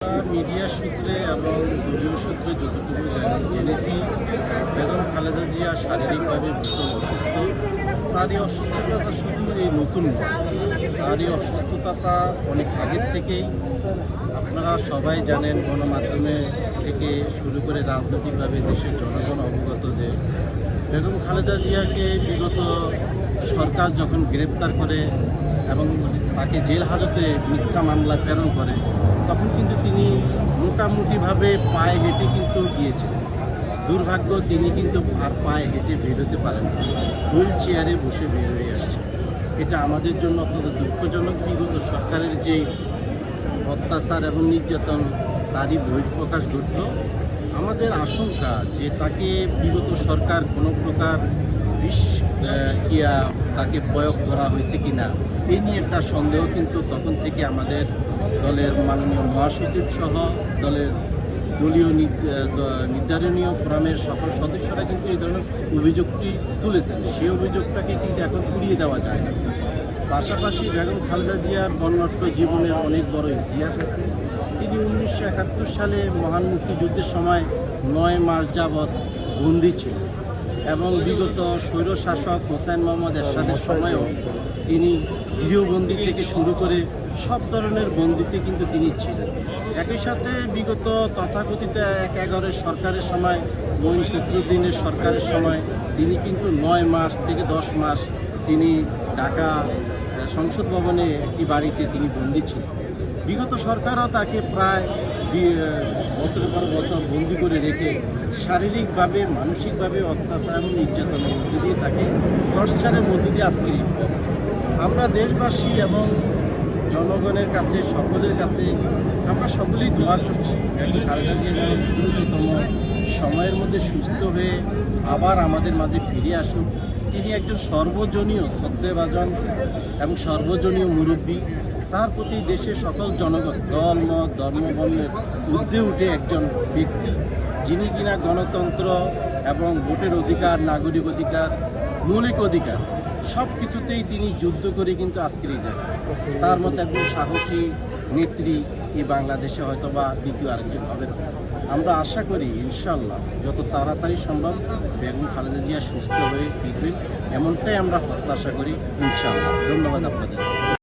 Media সূত্রে এবং দলীয় সূত্রে যতটুকু জেনেছি, বেগম খালেদা জিয়া শারীরিকভাবে ভীষণ অসুস্থ। তার এই অসুস্থতাটা শুধু এই নতুন নয়, তার এই অসুস্থতাটা অনেক আগের থেকেই আপনারা সবাই জানেন, গণমাধ্যমে থেকে শুরু করে রাজনৈতিকভাবে দেশের জনগণ অবগত যে বেগম খালেদা জিয়াকে বিগত সরকার যখন গ্রেপ্তার করে এবং তাকে জেল হাজতে মিথ্যা মামলা প্রেরণ করে, তখন কিন্তু তিনি মোটামুটিভাবে পায়ে হেঁটে কিন্তু গিয়েছিলেন। দুর্ভাগ্য, তিনি কিন্তু আর পায়ে হেঁটে বেরোতে পারেন না, হুইল চেয়ারে বসে বের হয়ে আসছে। এটা আমাদের জন্য অত্যন্ত দুঃখজনক। বিগত সরকারের যে অত্যাচার এবং নির্যাতন, তারই বহিঃপ্রকাশ ঘটল। আমাদের আশঙ্কা যে তাকে বিগত সরকার কোনো প্রকার তাকে প্রয়োগ করা হয়েছে কিনা, এই নিয়ে একটা সন্দেহ কিন্তু তখন থেকে আমাদের দলের মাননীয় মহাসচিব সহ দলের দলীয় নির্ধারণীয় ফোরামের সকল সদস্যরা কিন্তু এই ধরনের অভিযোগটি তুলেছেন। সেই অভিযোগটাকে কিন্তু এখন উড়িয়ে দেওয়া যায় না। পাশাপাশি বেগম খালেদা জিয়ার বর্ণাঢ্য জীবনের অনেক বড় ইতিহাস আছে। তিনি 1971 সালে মহান মুক্তিযুদ্ধের সময় 9 মাস যাবৎ বন্দী ছিলেন এবং বিগত স্বৈরশাসক হোসেন মোহাম্মদ এরশাদের সময়ও তিনি গৃহবন্দী থেকে শুরু করে সব ধরনের বন্দিতে কিন্তু তিনি ছিলেন। একই সাথে বিগত তথাকথিত 1/11 সরকারের সময়, মঈন ফখরুদ্দিনের সরকারের সময় তিনি কিন্তু 9 মাস থেকে 10 মাস তিনি ঢাকা সংসদ ভবনে একটি বাড়িতে তিনি বন্দী ছিলেন। বিগত সরকারও তাকে প্রায় বছরের পর বছর বন্দি করে রেখে শারীরিকভাবে মানসিকভাবে অত্যাচার এবং নির্যাতনের মধ্যে দিয়ে তাকে টর্চারের মধ্যে দিয়ে আজকে আমরা দেশবাসী এবং জনগণের কাছে, সকলের কাছে আমরা সকলেই দোয়া করছি খালেদা জিয়া দ্রুততম সময়ের মধ্যে সুস্থ হয়ে আবার আমাদের মাঝে ফিরে আসুক। তিনি একজন সর্বজনীয় শ্রদ্ধাভাজন এবং সর্বজনীয় মুরব্বী। তার প্রতি দেশের সকল জনগণ দল মত ধর্ম বর্ণের ঊর্ধ্বে উঠে একজন ব্যক্তি, যিনি কিনা গণতন্ত্র এবং ভোটের অধিকার, নাগরিক অধিকার, মৌলিক অধিকার সব কিছুতেই তিনি যুদ্ধ করে কিন্তু আজকের এই জায়গায়। তার মতো একজন সাহসী নেত্রী এই বাংলাদেশে হয়তো বা দ্বিতীয় আরেকজন হবে না। আমরা আশা করি ইনশাল্লাহ যত তাড়াতাড়ি সম্ভব বেগম খালেদা জিয়া সুস্থ হয়ে ফিরবেন, এমনটাই আমরা প্রত্যাশা করি ইনশাল্লাহ। ধন্যবাদ আপনাদের।